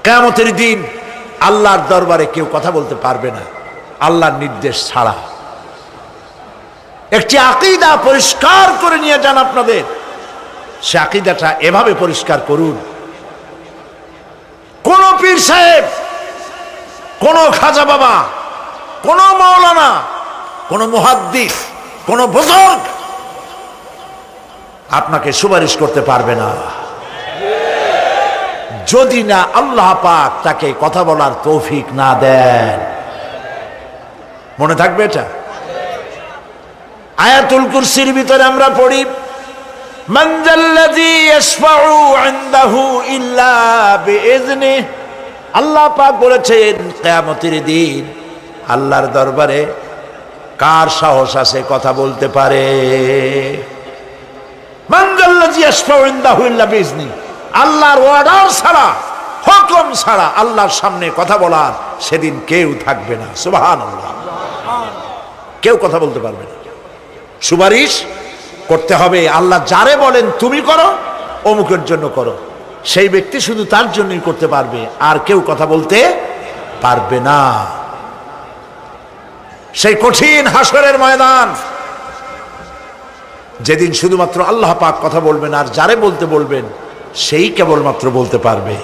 কিয়ামতের দিন আল্লাহর দরবারে কেউ কথা বলতে পারবে না আল্লাহর নির্দেশ ছাড়া। একটি আকীদা পরিষ্কার করে নিয়ে যান আপনাদের, সে আকীদাটা এভাবে পরিষ্কার করুন, কোন পীর সাহেব, কোন খাজা বাবা, কোন মাওলানা, কোন মুহাদ্দিস, কোন বুজুর্গ আপনাকে সুপারিশ করতে পারবে না যদি না আল্লাহ পাক তাকে কথা বলার তৌফিক না দেন। মনে থাকবে এটা। আয়াতুল কুরসির ভিতরে আমরা পড়ি, মান যাল্লাযী ইয়াশফাউ ইনদাহু ইল্লা বিইজনিহি। আল্লাহ পাক বলেছেন কিয়ামতের দিন আল্লাহর দরবারে কার সাহস আছে কথা বলতে পারে? মান যাল্লাযী ইয়াশফাউ ইনদাহু ইল্লা বিইজনিহি। আল্লাহর অর্ডার ছাড়া, হুকুম ছাড়া আল্লাহর সামনে কথা বলার সেদিন কেউ থাকবে না। সুবহানাল্লাহ। কেউ কথা বলতে পারবে না। সুপারিশ করতে হবে আল্লাহ যারে বলেন তুমি করো, অমুকের জন্য করো, সেই ব্যক্তি শুধু তার জন্যই করতে পারবে, আর কেউ কথা বলতে পারবে না। সেই কঠিন হাসরের ময়দান, যেদিন শুধুমাত্র আল্লাহ পাক কথা বলবেন, আর যারে বলতে বলবেন সেই কেবলমাত্র বলতে পারবে।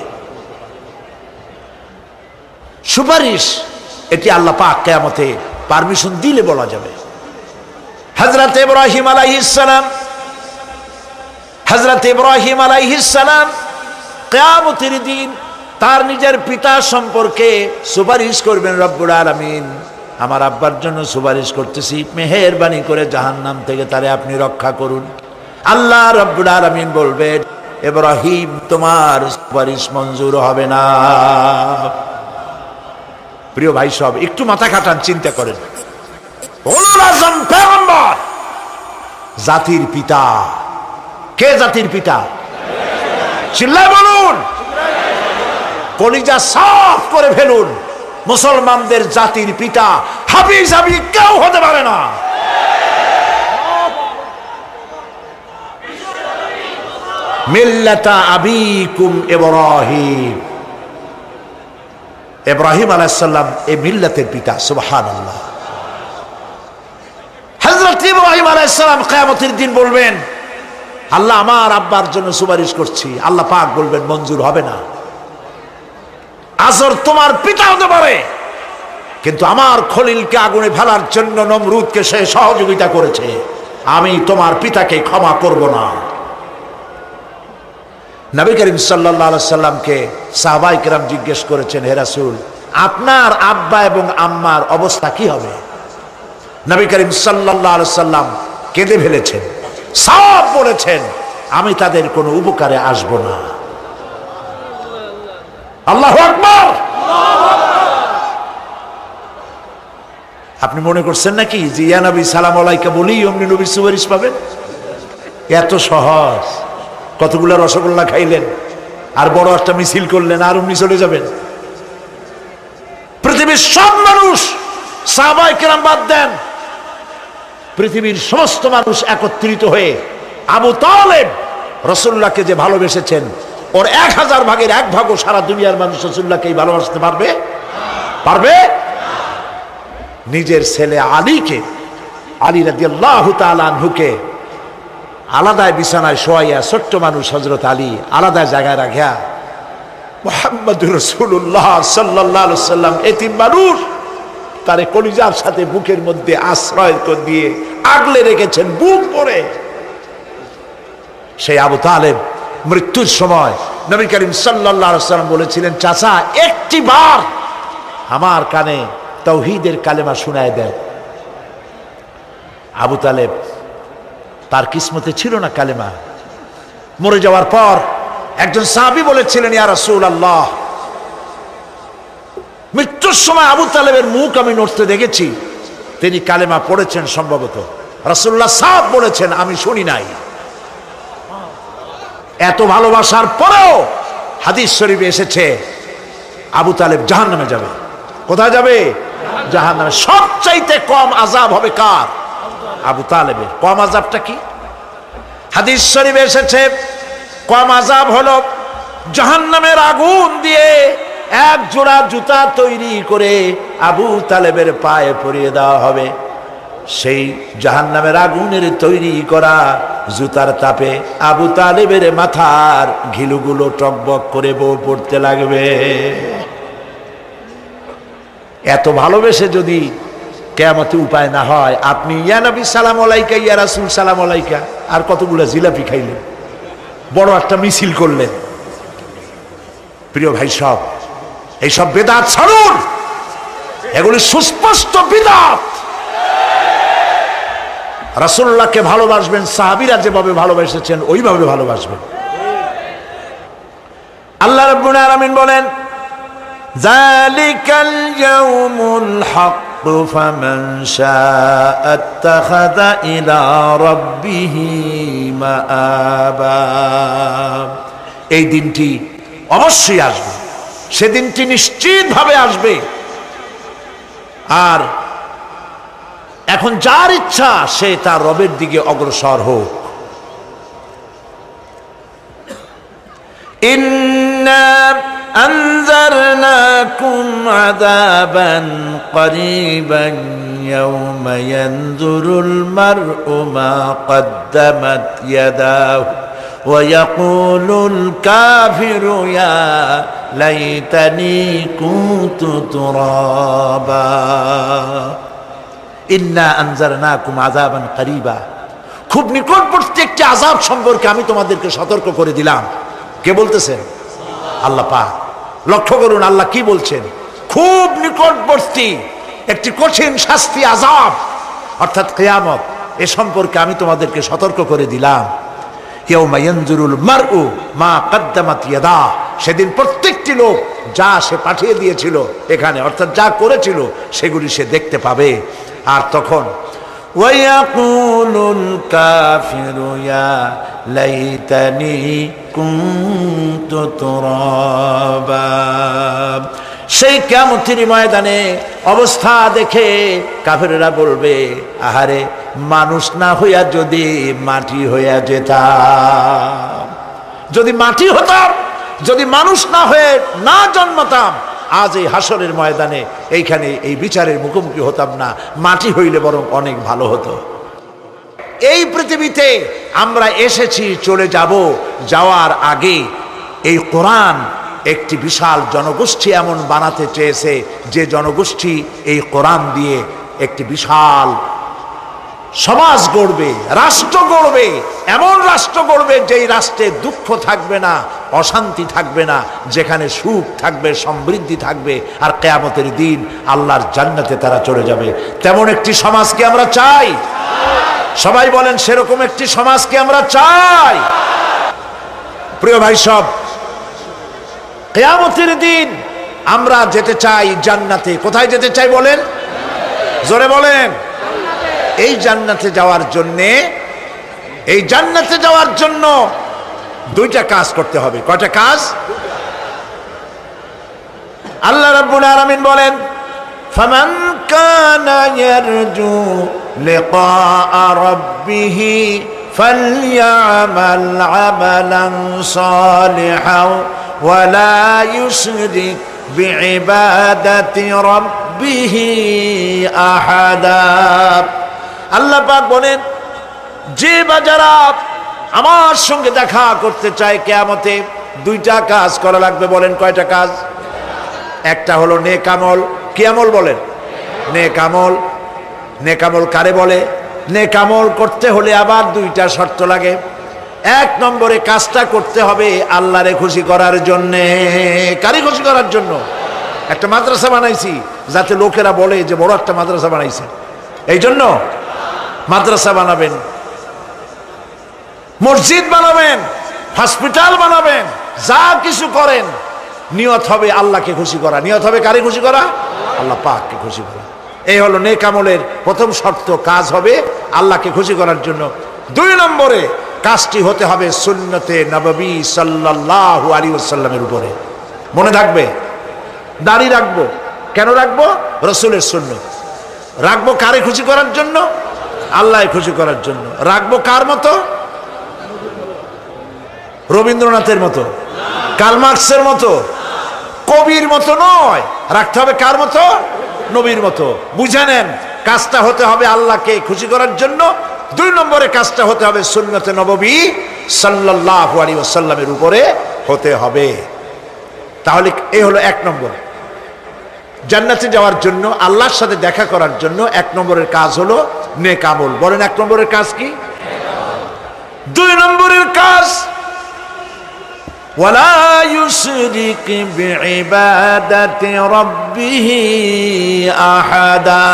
সুপারিশ এটি আল্লাহ পাক কিয়ামতে পারমিশন দিলে বলা যাবে। হযরত ইব্রাহিম আলাইহিস সালাম কিয়ামতের দিন তার নিজের পিতা সম্পর্কে সুপারিশ করবেন, রব্বুল আলামিন আমার আব্বার জন্য সুপারিশ করতেছি, মেহেরবানি করে জাহান্নাম থেকে তারে আপনি রক্ষা করুন। আল্লাহ রব্বুল আলামিন বলবেন, ইব্রাহিম তোমার সুপারিশ মঞ্জুর হবে না। প্রিয় ভাই সব একটু মাথা খাটান, চিন্তা করেন। উলুল আযম পয়গম্বর, জাতির পিতা। কে জাতির পিতা? চিল্লায় বলুন, কলিজা সাফ করে ফেলুন। মুসলমানদের জাতির পিতা হাফিজ হাবি কেউ হতে পারে না। মিল্লাতা আবিকুম ইব্রাহিম। ইব্রাহিম আলাইহিস সালাম এই মিল্লাতের পিতা। সুবহানাল্লাহ। হযরত ইব্রাহিম আলাইহিস সালাম কিয়ামতের দিন বলবেন, আল্লাহ আমার আব্বার জন্য সুপারিশ করছি। আল্লাহ পাক বলবেন মঞ্জুর হবে না। আজর তোমার পিতা হতে পারে, কিন্তু আমার খলিলকে আগুনে ফেলার জন্য নমরুদকে সে সহযোগিতা করেছে, আমি তোমার পিতাকে ক্ষমা করব না। নবী করিম সাল্লাল্লাহু আলাইহি সাল্লামকে সাহাবায়ে কেরাম জিজ্ঞেস করেছেন, হে রাসূল আপনার আব্বা এবং আম্মার অবস্থা কি হবে? নবী করিম সাল্লাল্লাহু আলাইহি সাল্লাম কেঁদে ফেলেছেন, সব বলেছেন আমি তাদের কোনো উপকারে আসব না। আল্লাহু আকবার। আপনি মনে করছেন নাকি যে ইয়া নবী সালাম আলাইকা বলি অমনি নবীর সুপারিশ পাবেন? এত সহজ। কতগুলা রসগোল্লা খাইলেন আর বড় একটা মিছিল করলেন আর অমনি চলে যাবেন? পৃথিবীর সব মানুষ, সাহাবায়ে কেরাম বাদ দেন, পৃথিবীর সমস্ত মানুষ একত্রিত হয়ে আবু তালেব রাসূলুল্লাহকে যে ভালোবেসেছেন, ওর 1000 ভাগের 1 ভাগও সারা দুনিয়ার মানুষ রাসূলুল্লাহকেই ভালোবাসতে পারবে? পারবে? নিজের ছেলে আলীকে, আলী রাদিয়াল্লাহু তাআলা আনহুকে আলাদায় বিছানায় শোয়াইয়া, ছোট্ট মানুষ হযরত আলী আলাদা জায়গায় রাখিয়া মুহাম্মদুর রাসূলুল্লাহ সাল্লাল্লাহু আলাইহি ওয়াসাল্লাম এতিম মানুষ, তারে কলিজার সাথে বুকের মধ্যে আশ্রয় দিয়ে আগলে রেখেছেন বুক ভরে। সেই আবু তালেব মৃত্যুর সময় নবী করিম সাল্লাল্লাহু আলাইহি ওয়াসাল্লাম বলেছিলেন, চাচা একটি বার আমার কানে তাওহীদের কালেমা শোনায় দেন। আবু তালেব তার কিসমতে ছিল না কালেমা। মরে যাওয়ার পর একজন সাহাবী বলেছিলেন, ইয়া রাসূলুল্লাহ মৃত্যুর সময় আবু তালেবের মুখ আমি নড়তে দেখেছি, তিনি কালেমা পড়েছেন সম্ভবত। রাসূলুল্লাহ সাহেব বলেছেন আমি শুনি নাই। এত ভালোবাসার পরেও হাদিস শরীফে এসেছে আবু তালেব জাহান্নামে যাবে। কোথায় যাবে? জাহান্নামে। সবচাইতে কম আযাব হবে কার? আবু তালেবের। কম আযাবটা কি? হাদিস শরীফে এসেছে কম আযাব হলো জাহান্নামের আগুন দিয়ে এক জোড়া জুতা তৈরি করে আবু তালেবের পায়ে পরিয়ে দেওয়া হবে। সেই জাহান্নামের আগুনের তৈরি করা জুতার তাপে আবু তালেবের মাথার ঘিলুগুলো টকবক করে বউ পড়তে লাগবে। এত ভালোবেসে যদি কিয়ামতে উপায় না হয়, আপনি ইয়া নবী সালাম আলাইকা, ইয়া রাসূল সালাম আলাইকা, আর কতগুলো জিলাপি খাইলেন, বড় একটা মিছিল করলেন। প্রিয় ভাই সব, এইসব বিদআত ছাড়ুন, এগুলি সুস্পষ্ট বিদআত। রাসূলুল্লাহকে ভালোবাসবেন, সাহাবীরা যেভাবে ভালোবেসেছেন ওইভাবে ভালোবাসবেন। আল্লাহ রাব্বুল আলামিন বলেন, যালিকাল ইয়াউমুল হক ফামান শাআ আত্তাখাযা ইলা রাব্বিহি মাআবা। এই দিনটি অবশ্যই আসবে, সেদিনটি নিশ্চিতভাবে আসবে। আর এখন যার ইচ্ছা সে তার রবের দিকে অগ্রসর হোক। ইন্না আনজারনাকুম আযাবান করিবান ইয়াওমা ইয়ানজুরুল মার'উ মা কদ্দামাত ইয়াদাহু ওয়া ইয়াকুলুল কাফিরু ইয়া লাইতানি কুনতু তুরাবা। ইন্না আনজারনাকুম আযাবান করিবা, খুব নিকটবর্তী একটি আযাব সম্পর্কে আমি তোমাদেরকে সতর্ক করে দিলাম। কে বলতেছেন? আল্লাহ পাক। লক্ষ্য করুন আল্লাহ কি বলছেন, খুব নিকটবর্তী একটি কঠিন শাস্তি, আযাব, অর্থাৎ কিয়ামত, এ সম্পর্কে আমি তোমাদেরকে সতর্ক করে দিলাম। ইয়াউমা ইয়ানজুরুল মার'উ মা কদ্দামাত ইয়াদা, সেদিন প্রত্যেকটি লোক যা সে পাঠিয়ে দিয়েছিল এখানে, অর্থাৎ যা করেছিল সেগুলি সে দেখতে পাবে। আর তখন ওয়ায়াকুলুল কাফিরু ইয়া লাইতানি কুনতু তুরাবা। সেই কিয়ামতের ময়দানে অবস্থা দেখে কাফেররা বলবে, আহারে মানুষ না হইয়া যদি মাটি হইয়া যেতাম, যদি মাটি হতাম, যদি মানুষ না হয়ে না জন্মতাম, আজ এই হাসরের ময়দানে এইখানে এই বিচারের মুখোমুখি হতাম না, মাটি হইলে বরং অনেক ভালো হতো। এই পৃথিবীতে আমরা এসেছি, চলে যাব, যাওয়ার আগে এই কোরআন একটি বিশাল জনগোষ্ঠী এমন বানাতে চেয়েছে যে জনগোষ্ঠী এই কোরআন দিয়ে একটি বিশাল সমাজ গড়বে, রাষ্ট্র গড়বে, এমন রাষ্ট্র গড়বে যেই রাষ্ট্রে দুঃখ থাকবে না, অশান্তি থাকবে না, যেখানে সুখ থাকবে, সমৃদ্ধি থাকবে, আর কিয়ামতের দিন আল্লাহর জান্নাতে তারা চলে যাবে। তেমন একটি সমাজকে আমরা চাই। সবাই বলেন, সেরকম একটি সমাজকে আমরা চাই। প্রিয় ভাই সব, কিয়ামতের দিন আমরা যেতে চাই জান্নাতে। কোথায় যেতে চাই বলেন? জোরে বলেন। এই জান্নাতে যাওয়ার জন্যে, এই জান্নাতে যাওয়ার জন্য দুইটা কাজ করতে হবে। কয়টা কাজ? আল্লাহ রাব্বুল আলামিন বলেন, ফামান কানা ইয়ারজু লিকাআ রাব্বিহি ফালইআমাল আমালান সালিহান ওয়া লা ইউশরিক বিইবাদাতি রাব্বিহি আহাদা। আল্লাহ পাক বলেন, যে বা যারা আমার সঙ্গে দেখা করতে চায় কিয়ামতে, দুইটা কাজ করা লাগবে। বলেন কয়টা কাজ? একটা হলো নেক আমল। কি আমল বলেন? নেক আমল। নেক আমল কারে বলে? নেক আমল করতে হলে আবার দুইটা শর্ত লাগে। এক নম্বরে কাজটা করতে হবে আল্লাহরে খুশি করার জন্যে। কারে খুশি করার জন্য? একটা মাদ্রাসা বানাইছি যাতে লোকেরা বলে যে বড় একটা মাদ্রাসা বানাইছে, এই জন্য মাদ্রাসা বানাবেন, মসজিদ বানাবেন, হসপিটাল বানাবেন, যা কিছু করেন নিয়ত হবে আল্লাহকে খুশি করা। নিয়ত হবে কারে খুশি করা? আল্লাহ পাককে খুশি করা। এই হলো নেক আমলের প্রথম শর্ত, কাজ হবে আল্লাহকে খুশি করার জন্য। দুই নম্বরে কাজটি হতে হবে সুন্নতে নববী সাল্লাল্লাহু আলাইহি ওয়াসাল্লামের উপরে। মনে থাকবে, দাড়ি রাখবো। কেন রাখবো? রাসূলের সুন্নত। রাখবো কারে খুশি করার জন্য? আল্লাহ খুশি করার জন্য। রাখবো কার মতো? রবীন্দ্রনাথের মতো, কার্ল মার্কসের মতো, কবির মতো নয়, রাখতে হবে কার মতো? নবীর মতো। বুঝে নেন, কাজটা হতে হবে আল্লাহকে খুশি করার জন্য। 2 নম্বরে কাজটা হতে হবে সুন্নতে নববী সাল্লাল্লাহু আলাইহি ওয়াসাল্লামের উপরে হতে হবে। তাহলে এই হলো 1 নম্বর। জান্নাতে যাওয়ার জন্য, আল্লাহর সাথে দেখা করার জন্য 1 নম্বরের কাজ হলো নেক আমল। বলেন 1 নম্বরের কাজ কি? 2 নম্বরের কাজ ওয়ালা ইউশরিক বিইবাদাতি রাব্বিহি আহাদা।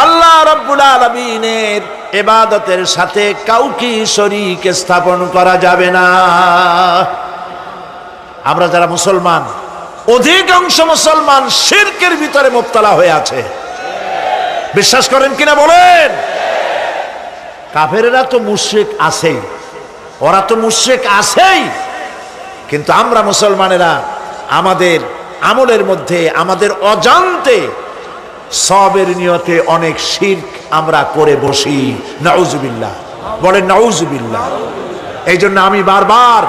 আল্লাহ রাব্বুল আলামিনের ইবাদতের সাথে কাউকে শরীক স্থাপন করা যাবে না। আমরা যারা মুসলমান, অধিকাংশ মুসলমান শিরকের ভিতরে মুবতালা হয়ে আছে। বিশ্বাস করেন কিনা বলেন? কাফেরেরা তো মুশরিক আছেই, ওরা তো মুশরিক আছেই, কিন্তু আমরা মুসলমানেরা আমাদের আমলের মধ্যে আমাদের অজান্তে সবের নিয়তে অনেক শিরক আমরা করে বসি। নাউজুবিল্লাহ, বলেন নাউজুবিল্লাহ। এই জন্য আমি বারবার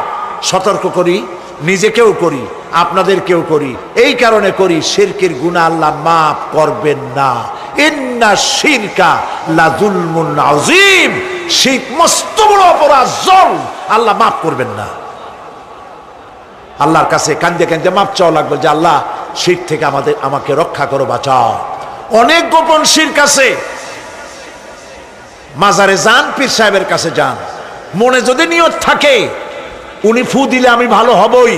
সতর্ক করি, নিজেকেও করি, আপনাদেরকেও করি। এই কারণে করি, শিরকের গুনাহ আল্লাহ মাফ করবেন না। ইন্না শিরকা লাযুলমুন আযীম, শিরক মস্ত বড় অপরাধ, জল, আল্লাহ মাফ করবেন না। আল্লাহর কাছে কান্দে কান্দে মাপ চাওয়া লাগবে যে আল্লাহ শিরক থেকে আমাকে রক্ষা করো, বাঁচাও। অনেক গোপন শিরক আছে। মাজারে যান, পীর সাহেবের কাছে যান, মনে যদি নিয়ত থাকে উনি ফু দিলে আমি ভালো হবই,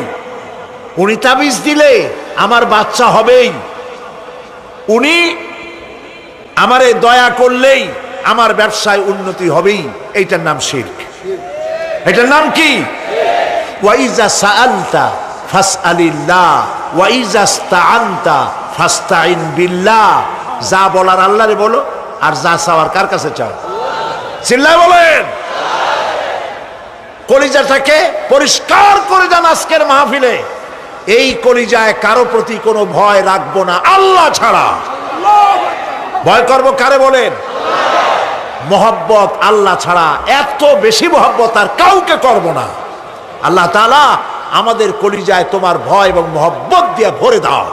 উনি তাবিজ দিলে আমার বাচ্চা হবেই, উনি আমারে দয়া করলেই আমার ব্যবসায় উন্নতি হবেই, এইটার নাম শিরক। এটার নাম কি? ওয়াইজা সাআলতা ফাসআলিল্লাহ ওয়াইজা ইসতাআনতা ফাসতাইন বিল্লাহ। যা বলার আল্লাহরে বলো, আর যা চাওয়ার কার কাছে চাও? চিল্লায় বলেন। কলিজাটাকে পরিষ্কার করে যান আজকের মাহফিলে। এই কলিজায় কারো প্রতি কোনো ভয় রাখবো না আল্লাহ ছাড়া। ভয় করব কারে বলেন? মহব্বত আল্লাহ ছাড়া, এত বেশি মহব্বত আর কাউকে করব না। আল্লাহ তাআলা আমাদের কলিজায় তোমার ভয় এবং মহব্বত দিয়ে ভরে দাও।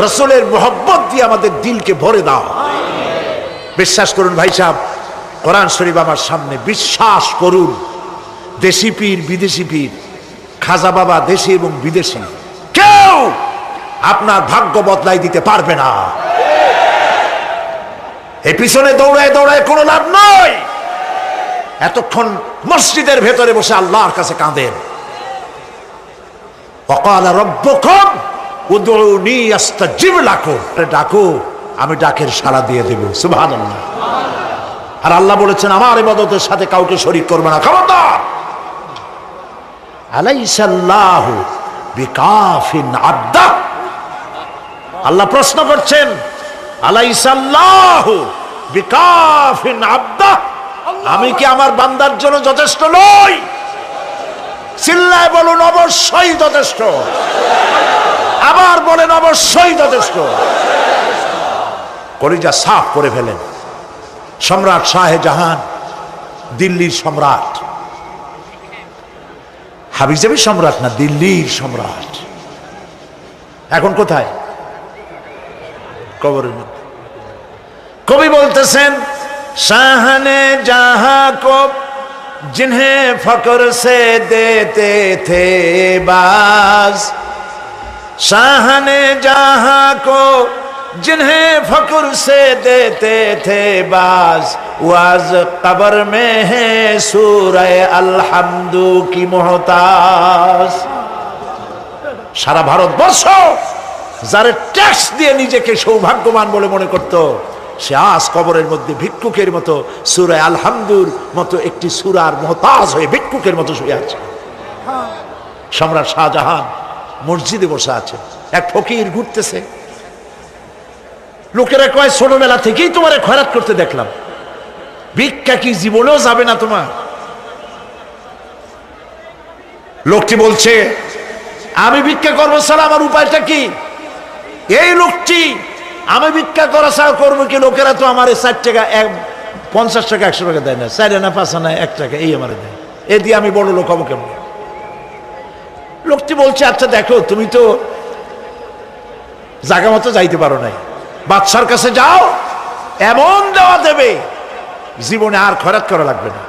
রাসূলের মহব্বত দিয়ে আমাদের দিলকে ভরে দাও। বিশ্বাস করুন ভাই সাহেব, কোরআন শরীফ আমার সামনে, বিশ্বাস করুন, দেশি পীর বিদেশি পীর, খাজা বাবা দেশি এবং বিদেশি, কেউ আপনার ভাগ্য বদলাই দিতে পারবে না। এই পিছনে দৌড়ায় দৌড়ায় কোনো লাভ নয়। এতক্ষণ মসজিদের ভেতরে বসে আল্লাহর কাছে কাঁদেন। ওয়াকালা রাব্বুকুম উদউনি আস্তাজিব লাকুম, ডাকো আমি ডাকের সাড়া দিয়ে দেব। সুবহানাল্লাহ। আর আল্লাহ বলেছেন আমার ইবাদতের সাথে কাউকে শরীক করবে না। খবরদার। আলাইসাল্লাহু বিকাফিন আবদা। আল্লাহ প্রশ্ন করছেন, আলাইসাল্লাহু বিকাফিন আবদা, আমি কি আমার বান্দার জন্য যথেষ্ট নই? চিল্লায় বলুন অবশ্যই যথেষ্ট। আবার বলেন অবশ্যই যথেষ্ট। কলিজা সাফ করে ফেলেন। সম্রাট শাহজাহান, দিল্লির সম্রাট, হাবিজাবি সম্রাট না, দিল্লির সম্রাট। এখন কোথায়? কবরের মধ্যে। কবি বলতেছেন, শাহনে জাহাं को जिन्हें फक्र से देते थे बाज, शाहने जहां को जिन्हें फक्र से देते थे बाज, वाज कब्र में है सूरह अलहम्दु की मोहताज। সারা ভারতবর্ষ যারা ট্যাক্স দিয়ে নিজেকে সৌভাগ্যবান বলে মনে করত, সে আজ কবরের মধ্যে ভিক্ষুকের মতো সূরা আলহামদুর মতো একটি সূরার মুহতাজ হয়ে ভিক্ষুকের মতো শুয়ে আছে। সম্রাট শাহজাহান মসজিদে বসে আছে, এক ফকির ঘুরতেছে। লোকেরা কয় ছোটবেলা থেকেই তোমার খয়রাত করতে দেখলাম, ভিক্ষা কি জীবনেও যাবে না তোমার? লোকটি বলছে, আমি ভিক্ষা করবো ছাড়া আমার উপায়টা কি? এই লোকটি আমি ভিক্ষা করা ছাড়া করবো কি? লোকেরা তো আমার 4 টাকা 50 টাকা 100 টাকা দেয় না, 4 আনা 5 আনা 1 টাকা এই আমার দেয়, এ দিয়ে আমি বড় লোক হবো কেমন? লোকটি বলছে, আচ্ছা দেখো, তুমি তো জায়গা মতো যাইতে পারো নাই, বাদশার কাছে যাও, এমন দেওয়া দেবে জীবনে আর খয়রাত করা লাগবে না।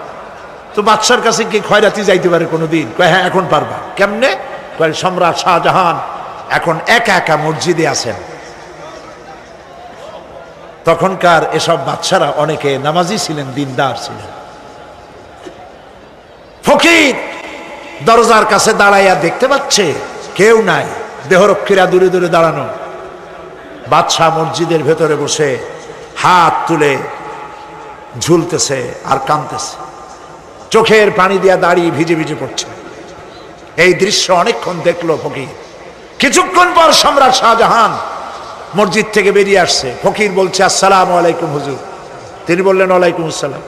তো বাদশার কাছে কি খয়রাতি যাইতে পারে কোনোদিন? কয় হ্যাঁ, এখন পারবা। কেমনে? কয় সম্রাট শাহজাহান এখন একা একা মসজিদে আছেন। তখনকার এসব বাদশারা অনেকে নামাজি ছিলেন, দিনদার ছিলেন। ফকির দরজার কাছে দাঁড়াইয়া দেখতে পাচ্ছে কেউ নাই, দেহরক্ষীরা দূরে দূরে দাঁড়ানো। বাদশাহ মসজিদের ভেতরে বসে হাত তুলে ঝুলতেছে আর কাঁদতেছে, চোখের পানি দিয়া দাঁড়িয়ে ভিজে ভিজে পড়ছে। এই দৃশ্য অনেকক্ষণ দেখলো ফকির। কিছুক্ষণ পর সম্রাট শাহজাহান মসজিদ থেকে বেরিয়ে আসছে। ফকির বলছে, আসসালামু আলাইকুম হুজুর। তিনি বললেন, ওয়ালাইকুম আসসালাম,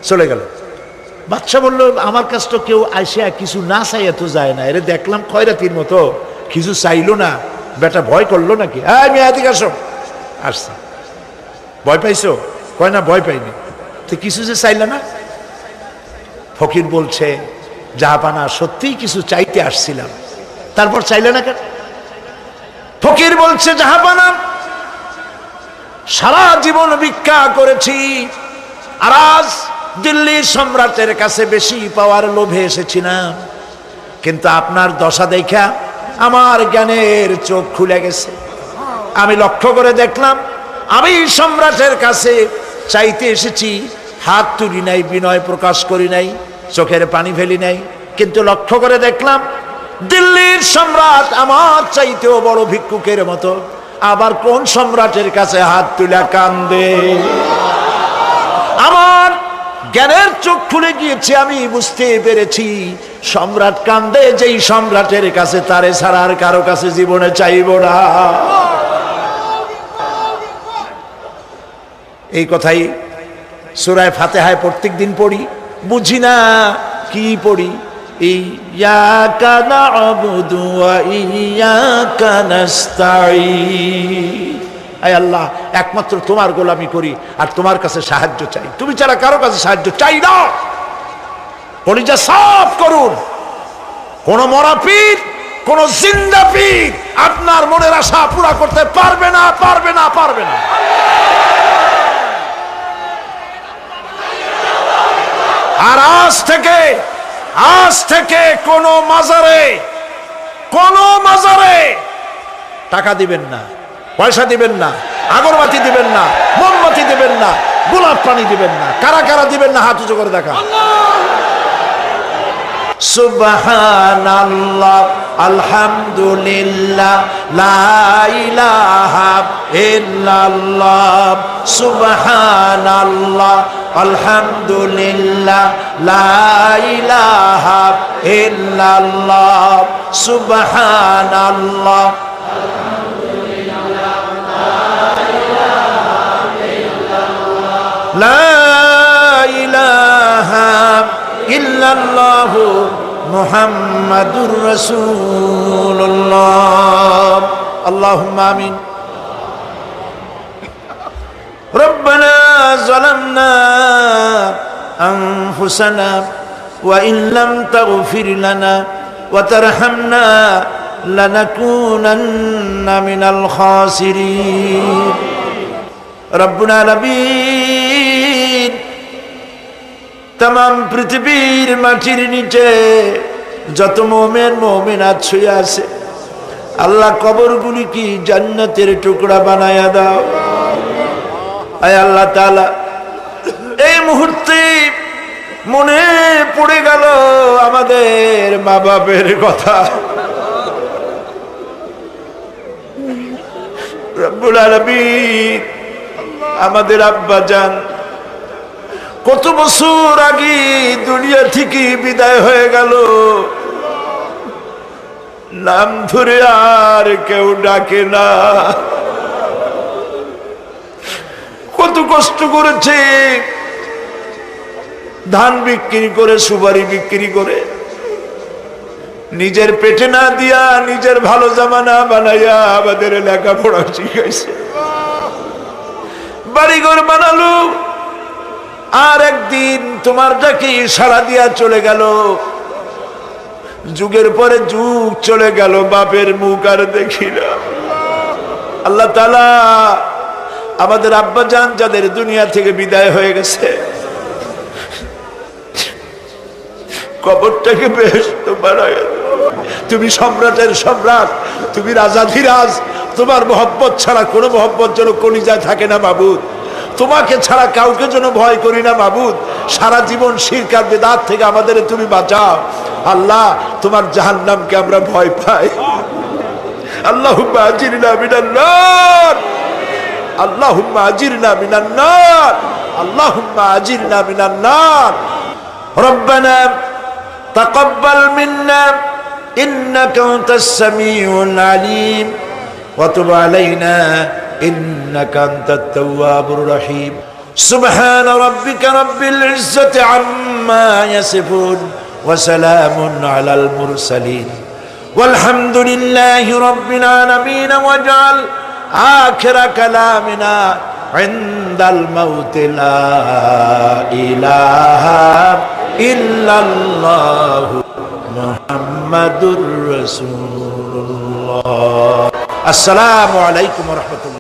চলে গেল। বাদশা বলল, আমার কাছে তো কেউ আইসা কিছু না চাইয়া তো যায় না, এরে দেখলাম খয়রাতির মতো কিছু চাইলো না, বেটা ভয় করলো নাকি? হ্যাঁ, মেয়ে এদিকে আসো। আসছে। ভয় পাইছো? কয় না, ভয় পাইনি। তো কিছু যে চাইলে না? ফকির বলছে, জাহাপানা সত্যিই কিছু চাইতে আসছিলাম। তারপর চাইলে না কেন? ফকির বলছে, জাহাপানা সারা জীবন ভিক্ষা করেছি, আর আজ দিল্লির সম্রাটের কাছে বেশি পাওয়ার লোভে এসেছিলাম, কিন্তু আপনার দশা দেখা আমার জ্ঞানের চোখ খুলে গেছে। আমি লক্ষ্য করে দেখলাম, আমি সম্রাটের কাছে চাইতে এসেছি, হাত তুলি নাই, বিনয় প্রকাশ করি নাই, চোখের পানি ফেলি নাই, কিন্তু লক্ষ্য করে দেখলাম দিল্লির সম্রাট আমার চাইতেও বড় ভিক্ষুকের মতো। আবার কোন সম্রাটের কাছে হাত তুলে কান্দে? আমার জ্ঞানের চোখ খুলে গিয়েছে, আমি বুঝতে পেরেছি সম্রাট কান্দে যেই সম্রাটের কাছে, তারে ছাড়া আর কারো কাছে জীবনে চাইব না। এই কথাই সূরা ফাতিহায় প্রত্যেক দিন পড়ি, বুঝি না কি পড়ি। ইয়াকা না'বুদু ওয়া ইয়াকা নাস্তাঈন। আয় আল্লাহ, একমাত্র তোমার গোলামি করি আর তোমার কাছে সাহায্য চাই, তুমি ছাড়া কারো কাছে সাহায্য চাই না। কলিজা সাফ করুন। কোন মরা পীর, কোন জিন্দা পীর আপনার মনের আশা পুরা করতে পারবে না, পারবে না, পারবে না। আর আজ থেকে কোন মাজারে টাকা দিবেন না, পয়সা দিবেন না, আগরবাতি দিবেন না, মোমবাতি দিবেন না, গোলাপ পানি দিবেন না। কারা কারা দিবেন না হাত উঁচু করে দেখা। সুবহানাল্লাহ, আলহামদুলিল্লাহ, লা ইলাহা ইল্লাল্লাহ। সুবহানাল্লাহ, আলহামদুলিল্লাহ, লা ইলাহা ইল্লাল্লাহ। সুবহানাল্লাহ, লা ইলাহা ইল্লাল্লাহ, মুহাম্মাদুর রাসূলুল্লাহ। আল্লাহুম্মা আমিন। রব্বানা যালামনা আনফুসানা ওয়া ইন লাম তাগফির লানা ওয়া তারহামনা লানাকুনান্না মিনাল খাসিরিন। রব্বুল আলামিন, तमाम পৃথিবীর মাটির নিচে যত মুমিন মুমিনাত শুয়ে আছে, আল্লাহ কবরগুলি কি জান্নাতের টুকরা বানায়া দাও। আয় আল্লাহ তাআলা, এই মুহূর্তে মনে পড়ে গেল আমাদের মা বাপের কথা। রব্বুল আলামিন, আমাদের আব্বা জান কত বছর আগে দুনিয়া থেকে বিদায় হয়ে গেল, নাম ধরে আর কেউ ডাকে না। কত কষ্ট করেছে, ধান বিক্রি করে, সুপারি বিক্রি করে, নিজের পেটে না দিয়া নিজের ভালো জামা না বানাইয়া আমাদের লেখাপড়া শিখাইছে, বাড়িঘর বানালো। আর একদিন তোমার ডাকে সাড়া দিয়া চলে গেল। যুগের পরে যুগ চলে গেল, বাপের মুখ আর দেখি না। আল্লাহ তাআলা আমাদের আব্বা জান যাদের দুনিয়া থেকে বিদায় হয়ে গেছে, কবরটাকে বেহেশত বানায় দাও। তুমি সম্রাটের সম্রাট, তুমি রাজাধিরাজ, তোমার মহব্বত ছাড়া কোনো মহব্বত যেন কলিজায় থাকে না মাবুদ। তোমাকে ছাড়া কাউকে যেন ভয় করি না মাবুদ। সারা জীবন শিরক আর বিদআত থেকে আমাদের তুমি বাঁচাও আল্লাহ। তোমার জাহান্নামকে আমরা ভয় পাই। আল্লাহুম্মা আজিরনা মিনান নার, আল্লাহুম্মা আজিরনা মিনান নার, আল্লাহুম্মা আজিরনা মিনান নার। রব্বানা তাকাব্বাল মিন্না ইন্নাকা আনতাস সামিউল আলিম ওয়া তুব আলাইনা ইন্নাকা আনতাত তাওয়াবুর রহিম। সুবহান রাব্বিকা রাব্বিল ইজ্জাতি আম্মা ইয়াসিফুন ওয়া সালামুন আলাল মুরসালিন ওয়ালহামদুলিল্লাহি রাব্বিল আলামিন। ওয়াজআল আখিরা কালামিনা ইনদাল মাউত লা ইলাহা ইল্লাল্লাহ মুহাম্মাদুর রাসূলুল্লাহ। আসসালামু আলাইকুম ওয়া রাহমাতুল্লাহ।